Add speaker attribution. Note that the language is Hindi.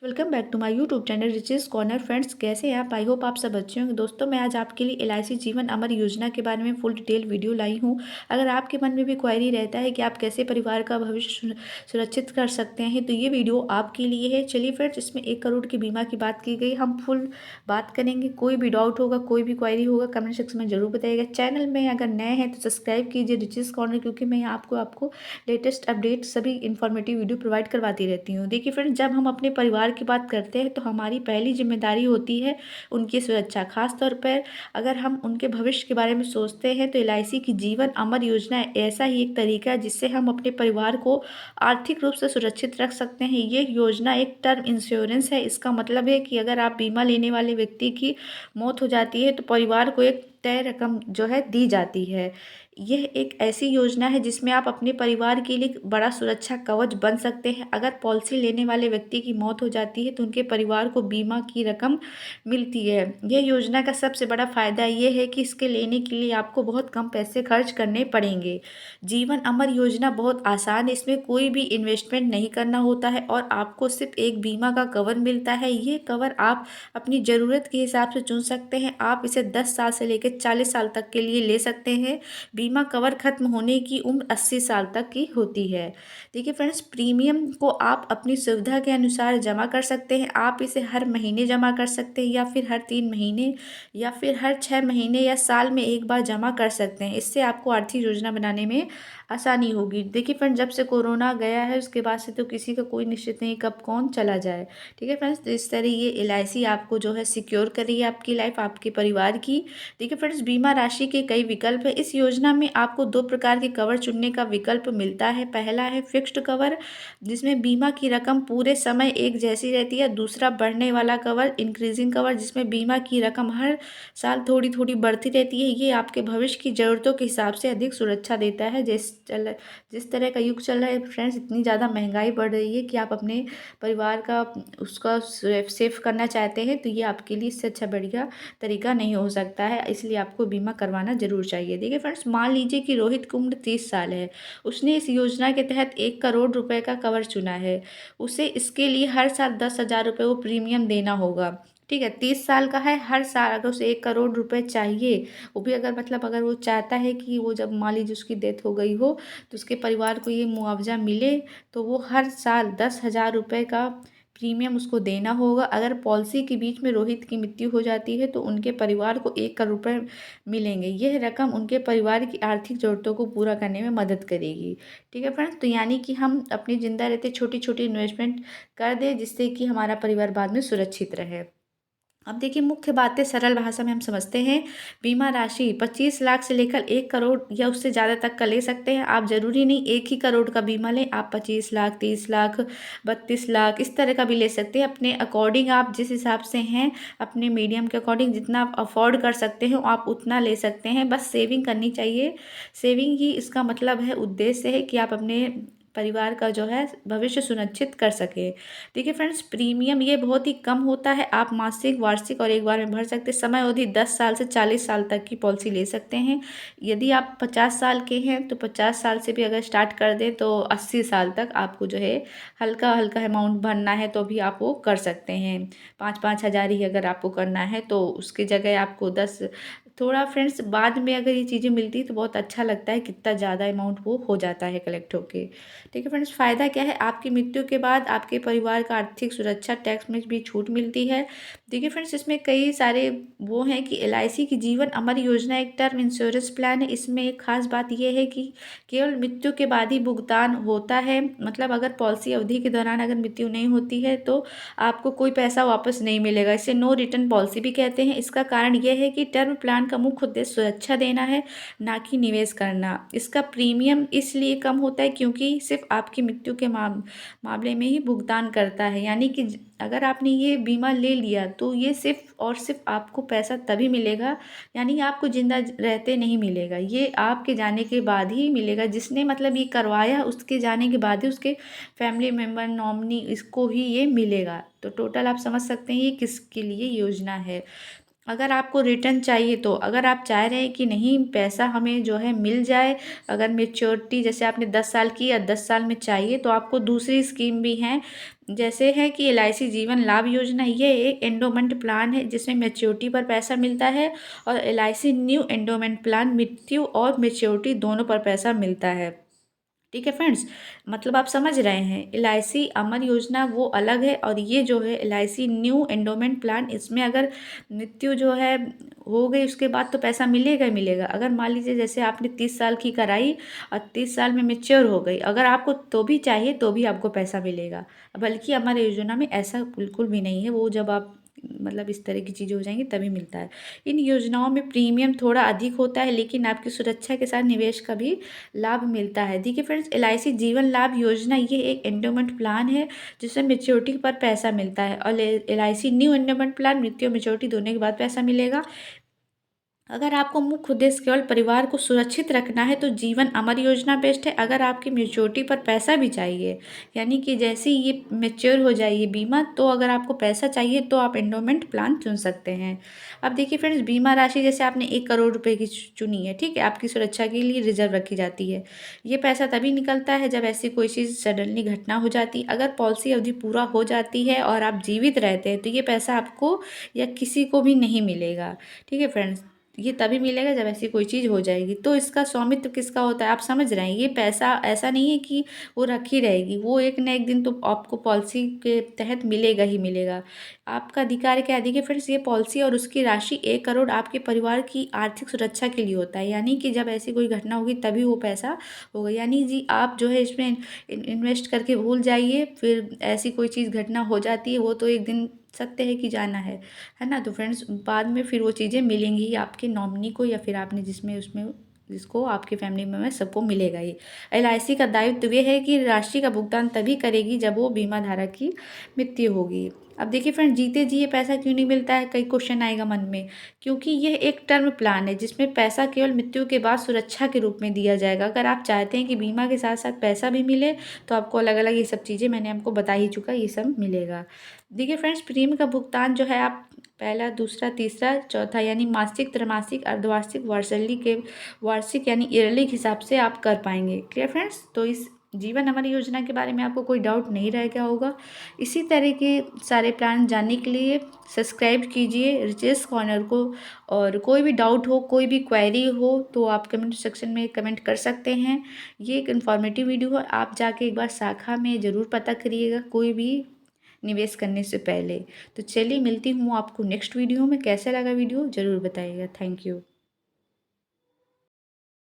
Speaker 1: Welcome back to my YouTube channel riches corner. Friends, कैसे हैं आप? आई होप आप सब अच्छे होंगे। दोस्तों, मैं आज आपके लिए एलआईसी जीवन अमर योजना के बारे में फुल डिटेल वीडियो लाई हूं। अगर आपके मन में भी क्वेरी रहता है कि आप कैसे परिवार का भविष्य सुरक्षित कर सकते हैं, तो ये वीडियो आपके लिए है। चलिए फ्रेंड्स, इसमें 1 करोड़ की बीमा की बात की गई, हम फुल बात करेंगे। कोई भी डाउट होगा, कोई भी क्वेरी होगा, कमेंट सेक्शन में जरूर बताइएगा। चैनल में अगर नए हैं तो सब्सक्राइब कीजिए रिचेस कॉर्नर, क्योंकि मैं आपको लेटेस्ट अपडेट सभी इन्फॉर्मेटिव वीडियो प्रोवाइड करवाती रहती हूँ। देखिए फ्रेंड्स, जब हम अपने परिवार की बात करते हैं तो हमारी पहली जिम्मेदारी होती है उनकी सुरक्षा। खास तौर पर अगर हम उनके भविष्य के बारे में सोचते हैं तो एलआईसी की जीवन अमर योजना ऐसा ही एक तरीका है जिससे हम अपने परिवार को आर्थिक रूप से सुरक्षित रख सकते हैं। ये योजना एक टर्म इंश्योरेंस है। इसका मतलब है कि अगर आप बीमा लेने वाले व्यक्ति की मौत हो जाती है तो परिवार को एक तय रकम जो है दी जाती है। यह एक ऐसी योजना है जिसमें आप अपने परिवार के लिए बड़ा सुरक्षा कवच बन सकते हैं। अगर पॉलिसी लेने वाले व्यक्ति की मौत हो जाती है तो उनके परिवार को बीमा की रकम मिलती है। यह योजना का सबसे बड़ा फायदा यह है कि इसके लेने के लिए आपको बहुत कम पैसे खर्च करने पड़ेंगे। जीवन अमर योजना बहुत आसान है, इसमें कोई भी इन्वेस्टमेंट नहीं करना होता है और आपको सिर्फ एक बीमा का कवर मिलता है। ये कवर आप अपनी ज़रूरत के हिसाब से चुन सकते हैं। आप इसे 10 साल से लेकर 40 साल तक के लिए ले सकते हैं। बीमा कवर खत्म होने की उम्र 80 साल तक की होती है। देखिए फ्रेंड्स, प्रीमियम को आप अपनी सुविधा के अनुसार जमा कर सकते हैं। आप इसे हर महीने जमा कर सकते हैं, या फिर हर 3 महीने, या फिर हर 6 महीने, या साल में एक बार जमा कर सकते हैं। इससे आपको आर्थिक योजना बनाने में आसानी होगी। देखिए फ्रेंड्स, जब से कोरोना गया है उसके बाद से तो किसी का कोई निश्चित नहीं कब कौन चला जाए। ठीक है फ्रेंड्स, तो इस तरह ये एलआईसी आपको जो है सिक्योर करेगी आपकी लाइफ, आपके परिवार की। देखिए फ्रेंड्स, बीमा राशि के कई विकल्प है। इस योजना में आपको 2 प्रकार के कवर चुनने का विकल्प मिलता है। पहला है फिक्स्ड कवर, जिसमें बीमा की रकम पूरे समय एक जैसी रहती है। दूसरा बढ़ने वाला कवर, इंक्रीजिंग कवर, जिसमें बीमा की रकम हर साल थोड़ी थोड़ी बढ़ती रहती है। ये आपके भविष्य की ज़रूरतों के हिसाब से अधिक सुरक्षा देता है। जिस तरह का युग चल रहा है फ्रेंड्स, इतनी ज़्यादा महंगाई बढ़ रही है कि आप अपने परिवार का उसका सेफ करना चाहते हैं तो ये आपके लिए इससे अच्छा बढ़िया तरीका नहीं हो सकता है। इसलिए आपको बीमा करवाना जरूर चाहिए। देखिए फ्रेंड्स, मान लीजिए कि रोहित की उम्र 30 साल है। उसने इस योजना के तहत 1 करोड़ रुपए का कवर चुना है। उसे इसके लिए हर साल 10,000 रुपये वो प्रीमियम देना होगा। ठीक है, 30 साल का है। हर साल अगर उसे 1 करोड़ रुपए चाहिए, वो भी अगर वो चाहता है कि वो जब मान लीजिए उसकी डेथ हो गई हो तो उसके परिवार को ये मुआवजा मिले, तो वो हर साल 10,000 रुपये का प्रीमियम उसको देना होगा। अगर पॉलिसी के बीच में रोहित की मृत्यु हो जाती है तो उनके परिवार को 1 करोड़ रुपये मिलेंगे। यह रकम उनके परिवार की आर्थिक ज़रूरतों को पूरा करने में मदद करेगी। ठीक है फ्रेंड्स, तो यानी कि हम अपनी जिंदा रहते छोटी छोटी इन्वेस्टमेंट कर दें जिससे कि हमारा परिवार बाद में सुरक्षित रहे। अब देखिए, मुख्य बातें सरल भाषा में हम समझते हैं। बीमा राशि 25 लाख से लेकर 1 करोड़ या उससे ज़्यादा तक का ले सकते हैं आप। जरूरी नहीं 1 ही करोड़ का बीमा लें, आप 25 लाख, 30 लाख, 32 लाख इस तरह का भी ले सकते हैं। अपने अकॉर्डिंग, आप जिस हिसाब से हैं, अपने मीडियम के अकॉर्डिंग जितना आप अफोर्ड कर सकते हैं आप उतना ले सकते हैं। बस सेविंग करनी चाहिए। सेविंग ही इसका मतलब है, उद्देश्य है कि आप अपने परिवार का जो है भविष्य सुनिश्चित कर सके। देखिए फ्रेंड्स, प्रीमियम ये बहुत ही कम होता है। आप मासिक, वार्षिक और एक बार में भर सकते हैं। समय अवधि 10 साल से 40 साल तक की पॉलिसी ले सकते हैं। यदि आप 50 साल के हैं तो 50 साल से भी अगर स्टार्ट कर दें तो 80 साल तक आपको जो है हल्का हल्का अमाउंट भरना है तो भी आप वो कर सकते हैं। 5-5 हज़ार ही अगर आपको करना है तो उसकी जगह आपको 10, थोड़ा फ्रेंड्स बाद में अगर ये चीज़ें मिलती तो बहुत अच्छा लगता है, कितना ज़्यादा अमाउंट वो हो जाता है कलेक्ट होके। ठीक है फ्रेंड्स, फ़ायदा क्या है? आपकी मृत्यु के बाद आपके परिवार का आर्थिक सुरक्षा टैक्स में भी छूट मिलती है। देखिए फ्रेंड्स, इसमें कई सारे वो हैं कि एलआईसी की जीवन अमर योजना एक टर्म इंश्योरेंस प्लान है। इसमें एक खास बात यह है कि केवल मृत्यु के बाद ही भुगतान होता है। मतलब अगर पॉलिसी अवधि के दौरान अगर मृत्यु नहीं होती है तो आपको कोई पैसा वापस नहीं मिलेगा। इसे नो रिटर्न पॉलिसी भी कहते हैं। इसका कारण यह है कि टर्म प्लान का मुख्य उद्देश्य सुरक्षा देना है, ना कि निवेश करना। इसका प्रीमियम इसलिए कम होता है क्योंकि सिर्फ आपकी मृत्यु के मामले में ही भुगतान करता है। यानी कि अगर आपने ये बीमा ले लिया तो ये सिर्फ और सिर्फ आपको पैसा तभी मिलेगा, यानी आपको जिंदा रहते नहीं मिलेगा। ये आपके जाने के बाद ही मिलेगा। जिसने मतलब ये करवाया उसके जाने के बाद ही उसके फैमिली मेम्बर, नॉमिनी, इसको ही ये मिलेगा। तो टोटल आप समझ सकते हैं ये किसके लिए योजना है। अगर आपको रिटर्न चाहिए तो अगर आप चाह रहे हैं कि नहीं पैसा हमें जो है मिल जाए, अगर मेच्योरिटी जैसे आपने 10 साल की या 10 साल में चाहिए, तो आपको दूसरी स्कीम भी हैं। जैसे है कि LIC जीवन लाभ योजना, ये एक एंडोमेंट प्लान है जिसमें मेच्योरिटी पर पैसा मिलता है। और LIC न्यू एंडोमेंट प्लान मृत्यु और मेच्योरिटी दोनों पर पैसा मिलता है। ठीक है फ्रेंड्स, मतलब आप समझ रहे हैं। LIC अमर योजना वो अलग है, और ये जो है LIC न्यू एंडोमेंट प्लान, इसमें अगर मृत्यु जो है हो गई उसके बाद तो पैसा मिलेगा ही मिलेगा। अगर मान लीजिए जैसे आपने 30 साल की कराई और 30 साल में मेच्योर हो गई, अगर आपको तो भी चाहिए तो भी आपको पैसा मिलेगा। बल्कि हमारे योजना में ऐसा बिल्कुल भी नहीं है, वो जब आप मतलब इस तरह की चीज़ें हो जाएंगी तभी मिलता है। इन योजनाओं में प्रीमियम थोड़ा अधिक होता है, लेकिन आपकी सुरक्षा के साथ निवेश का भी लाभ मिलता है। देखिए फ्रेंड्स, LIC जीवन लाभ योजना ये एक एंडोमेंट प्लान है जिसमें मेच्योरिटी पर पैसा मिलता है। और LIC न्यू एंडोमेंट प्लान मृत्यु मेच्योरिटी दोनों के बाद पैसा मिलेगा। अगर आपको मुख्य उद्देश्य केवल परिवार को सुरक्षित रखना है तो जीवन अमर योजना बेस्ट है। अगर आपकी मेच्योरिटी पर पैसा भी चाहिए, यानी कि जैसे ही ये मेच्योर हो जाए ये बीमा, तो अगर आपको पैसा चाहिए तो आप एंडोमेंट प्लान चुन सकते हैं। अब देखिए फ्रेंड्स, बीमा राशि जैसे आपने 1 करोड़ रुपए की चुनी है, ठीक है, आपकी सुरक्षा के लिए रिजर्व रखी जाती है। ये पैसा तभी निकलता है जब ऐसी कोई चीज़ सडनली घटना हो जाती। अगर पॉलिसी अवधि पूरा हो जाती है और आप जीवित रहते हैं तो ये पैसा आपको या किसी को भी नहीं मिलेगा। ठीक है फ्रेंड्स, ये तभी मिलेगा जब ऐसी कोई चीज़ हो जाएगी। तो इसका स्वामित्व किसका होता है, आप समझ रहे हैं। ये पैसा ऐसा नहीं है कि वो रखी रहेगी, वो एक ना एक दिन तो आपको पॉलिसी के तहत मिलेगा ही मिलेगा। आपका अधिकार क्या है, देखिए फ्रेंड्स, ये पॉलिसी और उसकी राशि 1 करोड़ आपके परिवार की आर्थिक सुरक्षा के लिए होता है। यानी कि जब ऐसी कोई घटना होगी तभी वो पैसा होगा। यानी जी आप जो है इसमें इन्वेस्ट करके भूल जाइए, फिर ऐसी कोई चीज़ घटना हो जाती है, वो तो एक दिन सत्य है कि जाना है ना। तो फ्रेंड्स, बाद में फिर वो चीज़ें मिलेंगी ही आपके नॉमिनी को, या फिर आपने जिसमें उसमें जिसको आपके फैमिली में सबको मिलेगा ही। LIC का दायित्व ये है कि राशि का भुगतान तभी करेगी जब वो बीमा धारक की मृत्यु होगी। अब देखिए फ्रेंड, जीते जी ये पैसा क्यों नहीं मिलता है, कई क्वेश्चन आएगा मन में। क्योंकि यह एक टर्म प्लान है जिसमें पैसा केवल मृत्यु के बाद सुरक्षा के रूप में दिया जाएगा। अगर आप चाहते हैं कि बीमा के साथ साथ पैसा भी मिले तो आपको अलग अलग ये सब चीज़ें मैंने आपको बता ही चुका, ये सब मिलेगा। देखिए फ्रेंड्स, प्रीमियम का भुगतान जो है आप पहला, दूसरा, तीसरा, चौथा यानी मासिक, त्रैमासिक, अर्धवार्षिक, वार्षिक यानी ईयरली के हिसाब से आप कर पाएंगे। क्लियर फ्रेंड्स, तो इस जीवन अमर योजना के बारे में आपको कोई डाउट नहीं रह गया होगा। इसी तरह के सारे प्लान जानने के लिए सब्सक्राइब कीजिए रिचेस कॉर्नर को। और कोई भी डाउट हो, कोई भी क्वेरी हो तो आप कमेंट सेक्शन में कमेंट कर सकते हैं। ये एक इन्फॉर्मेटिव वीडियो है, आप जाके एक बार शाखा में ज़रूर पता करिएगा कोई भी निवेश करने से पहले। तो चलिए, मिलती हूँ आपको नेक्स्ट वीडियो में। कैसा लगा वीडियो ज़रूर बताइएगा। Thank you.